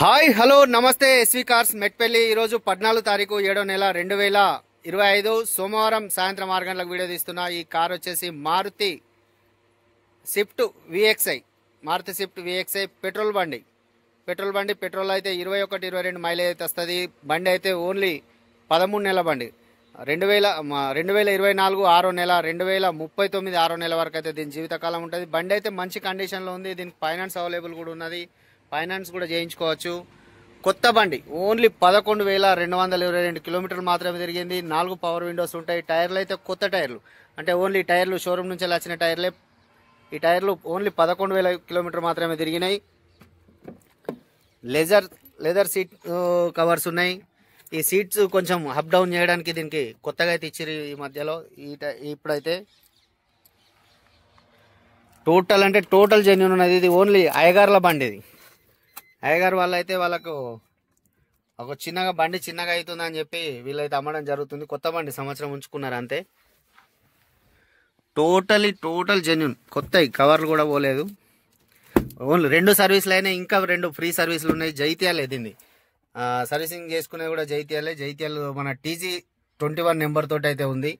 Hi hello నమస్తే SV cars Metpally ఈరోజు 14 తారీఖు 7వ నెల 2025 సోమవారం సాయంత్రం 6 గంటలకు వీడియో తీస్తున్నా. ఈ కార్ వచ్చేసి మారుతి స్విఫ్ట్ విఎక్స్ఐ పెట్రోల్ బండి. పెట్రోల్ అయితే 21-22 మైలేజ్ అయితే వస్తుంది. బండి అయితే ఓన్లీ 13 నెలల బండి. 2024 6వ నెల 2039 6వ నెల వరకు అయితే దీని జీవితకాలం ఉంటుంది. బండి అయితే మంచి కండిషన్లో ఉంది. దీనికి ఫైనాన్స్ అవైలబుల్ కూడా ఉన్నది. ఫైనాన్స్ కూడా చేయించుకోవచ్చు. కొత్త బండి ఓన్లీ 11,222 కిలోమీటర్లు మాత్రమే తిరిగింది. 4 పవర్ విండోస్ ఉంటాయి. టైర్లు అయితే కొత్త టైర్లు, అంటే ఓన్లీ టైర్లు షోరూమ్ నుంచి వచ్చిన టైర్లే. ఈ టైర్లు ఓన్లీ 11,000 కిలోమీటర్ మాత్రమే తిరిగినాయి. లెదర్ సీట్ కవర్స్ ఉన్నాయి. ఈ సీట్స్ కొంచెం అప్ డౌన్ చేయడానికి దీనికి కొత్తగా అయితే ఇచ్చిరు ఈ మధ్యలో. ఇప్పుడైతే టోటల్ జెన్యూన్ ఉన్నది. ఇది ఓన్లీ అయ్యగారుల బండి. ఇది అయ్యగారు వాళ్ళకు ఒక బండి చిన్నగా అవుతుందని చెప్పి వీళ్ళైతే అమ్మడం జరుగుతుంది. కొత్త బండి సంవత్సరం ఉంచుకున్నారు అంతే. టోటల్ జెన్యూన్ కొత్త, కవర్లు కూడా పోలేదు. ఓన్లీ 2 సర్వీసులు అయినాయి. ఇంకా 2 ఫ్రీ సర్వీసులు ఉన్నాయి. జైత్యాలే దీన్ని సర్వీసింగ్ చేసుకునేది కూడా జైత్యాలు మన TG21 నెంబర్ తోటి అయితే ఉంది.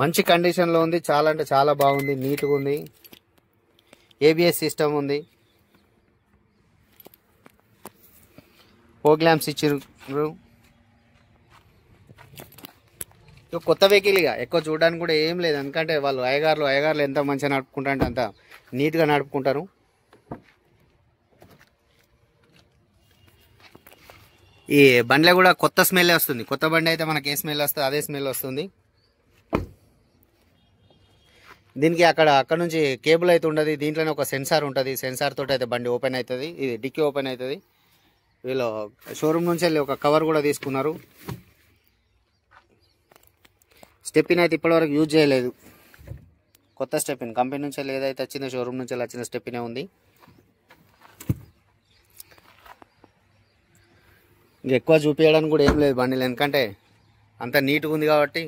మంచి కండిషన్లో ఉంది. చాలా అంటే చాలా బాగుంది. నీట్గా ఉంది. ABS సిస్టమ్ ఉంది. ఫోగ్ ల్యాంప్స్ ఇచ్చారు. కొత్త వెహికల్ ఇక ఎక్కువ చూడడానికి కూడా ఏం లేదు. ఎందుకంటే వాళ్ళు అయ్యగారులు ఎంత మంచిగా నడుపుకుంటారంటే అంత నీట్గా నడుపుకుంటారు. ఈ బండిలో కూడా కొత్త స్మెల్ వస్తుంది. కొత్త బండి అయితే మనకి ఏ స్మెల్ వస్తుంది అదే స్మెల్ వస్తుంది. దీనికి అక్కడ నుంచి కేబుల్ అయితే ఉండదు. దీంట్లోనే ఒక సెన్సార్ ఉంటుంది. సెన్సార్ తోటి అయితే బండి ఓపెన్ అవుతుంది. ఇది డిక్కీ ఓపెన్ అవుతుంది. వీళ్ళు షోరూమ్ నుంచి వెళ్ళి ఒక కవర్ కూడా తీసుకున్నారు. స్టెప్పిన్ అయితే ఇప్పటివరకు యూజ్ చేయలేదు. కొత్త స్టెప్పిన్ కంపెనీ నుంచి వెళ్ళి ఏదైతే వచ్చిందో షోరూమ్ నుంచి వెళ్ళి వచ్చిన స్టెప్పినే ఉంది. ఇంక ఎక్కువ చూపించడానికి కూడా ఏం లేదు బండిలో, ఎందుకంటే అంత నీట్గా ఉంది కాబట్టి.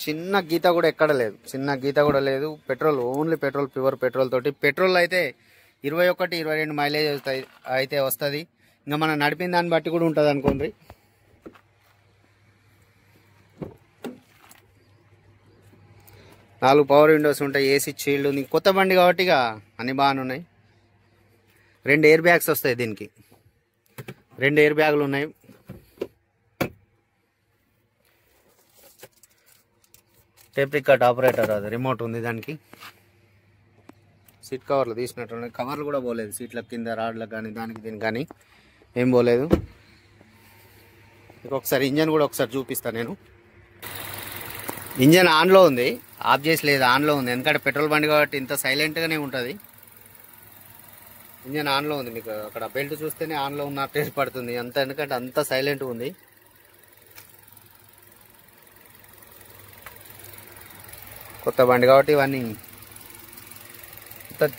చిన్న గీత కూడా ఎక్కడ లేదు. పెట్రోల్ ఓన్లీ ప్యూర్ పెట్రోల్ తోటి. పెట్రోల్ అయితే 21-22 మైలేజ్ అయితే వస్తుంది. ఇంకా మనం నడిపిన దాన్ని బట్టి కూడా ఉంటుంది అనుకోండి. నాలుగు పవర్ విండోస్ ఉంటాయి. AC చీల్డ్ ఉంది. కొత్త బండి కాబట్టి ఇక అన్ని బాగానే ఉన్నాయి. 2 ఎయిర్ బ్యాగ్స్ వస్తాయి. దీనికి 2 ఎయిర్ బ్యాగులు ఉన్నాయి. టేప్ రికార్డ్ ఆపరేటర్, అది రిమోట్ ఉంది దానికి. సీట్ కవర్లు తీసినట్టు కవర్లు కూడా పోలేదు. సీట్ల కింద రాడ్లకు కానీ దీనికి కానీ ఏం పోలేదు. ఒకసారి ఇంజన్ కూడా ఒకసారి చూపిస్తాను నేను. ఇంజన్ ఆన్లో ఉంది, ఆఫ్ చేసి లేదు, ఆన్లో ఉంది. ఎందుకంటే పెట్రోల్ బండి కాబట్టి ఇంత సైలెంట్గానే ఉంటుంది. ఇంజన్ ఆన్లో ఉంది. మీకు అక్కడ బెల్ట్ చూస్తేనే ఆన్లో ఉన్నట్టు ఏర్పడుతుంది. ఎందుకంటే అంత సైలెంట్గా ఉంది. కొత్త బండి కాబట్టి ఇవన్నీ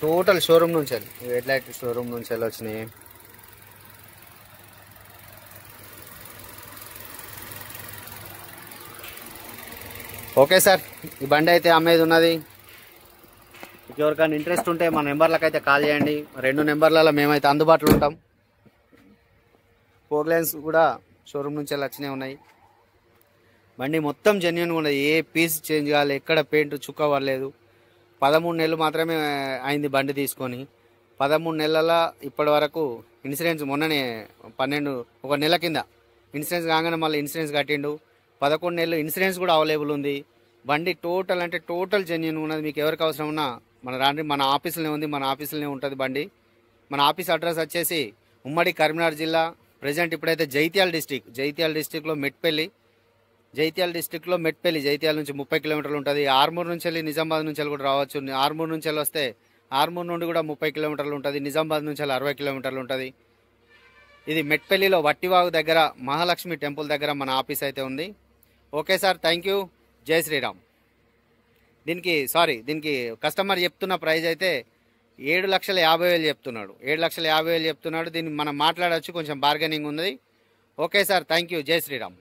టోటల్ షోరూమ్ నుంచి వెళ్ళి హెడ్లైట్ షోరూమ్ నుంచి వెళ్ళి వచ్చినాయి. ఓకే సార్, ఈ బండి అయితే అమ్మేది ఉన్నది. ఎవరికైనా ఇంట్రెస్ట్ ఉంటే మా నెంబర్లకు అయితే కాల్ చేయండి. 2 నెంబర్లలో మేమైతే అందుబాటులో ఉంటాం. ఫోగ్ లైన్స్ కూడా షోరూమ్ నుంచి వెళ్ళి వచ్చినాయి ఉన్నాయి. బండి మొత్తం జెన్యూన్గా ఉన్నది. ఏ పీస్ చేంజ్ కావాలి, ఎక్కడ పెయింట్ చుక్క పడలేదు. 13 నెలలు మాత్రమే అయింది బండి తీసుకొని. 13 నెలల ఇప్పటి వరకు ఇన్సూరెన్స్ మొన్ననే 12 ఒక నెల కింద ఇన్సూరెన్స్ కాగానే మళ్ళీ ఇన్సూరెన్స్ కట్టిండు. 11 నెలలు ఇన్సూరెన్స్ కూడా అవైలబుల్ ఉంది. బండి టోటల్ జెన్యూన్గా ఉన్నది. మీకు ఎవరికి అవసరం ఉన్నా మన ఆఫీసులోనే ఉంది. మన ఆఫీసులోనే ఉంటుంది బండి. మన ఆఫీస్ అడ్రస్ వచ్చేసి ఉమ్మడి కరీంనగర్ జిల్లా. ప్రజెంట్ ఇప్పుడైతే జైత్యాల డిస్టిక్లో మెట్పల్లి. జైత్యాల నుంచి 30 కిలోమీటర్లు ఉంటుంది. ఆర్మూర్ నుంచి వెళ్ళి నిజామాబాద్ నుంచి వెళ్ళి కూడా రావచ్చు. ఆర్మూర్ నుంచి వెళ్ళి వస్తే ఆర్మూర్ నుండి కూడా 30 కిలోమీటర్లు ఉంటుంది. నిజామాబాద్ నుంచి వెళ్ళి 60 కిలోమీటర్లు ఉంటుంది. ఇది మెట్పల్లిలో వట్టివాగు దగ్గర మహాలక్ష్మి టెంపుల్ దగ్గర మన ఆఫీస్ అయితే ఉంది. Okay sir, thank you. జై శ్రీరామ్. దీనికి కస్టమర్ చెప్తున్న ప్రైస్ అయితే 7,50,000 చెప్తున్నాడు. 7,50,000 చెప్తున్నాడు. దీన్ని మనం మాట్లాడవచ్చు, కొంచెం బార్గెనింగ్ ఉంది. Okay sir, thank you. జై శ్రీరామ్.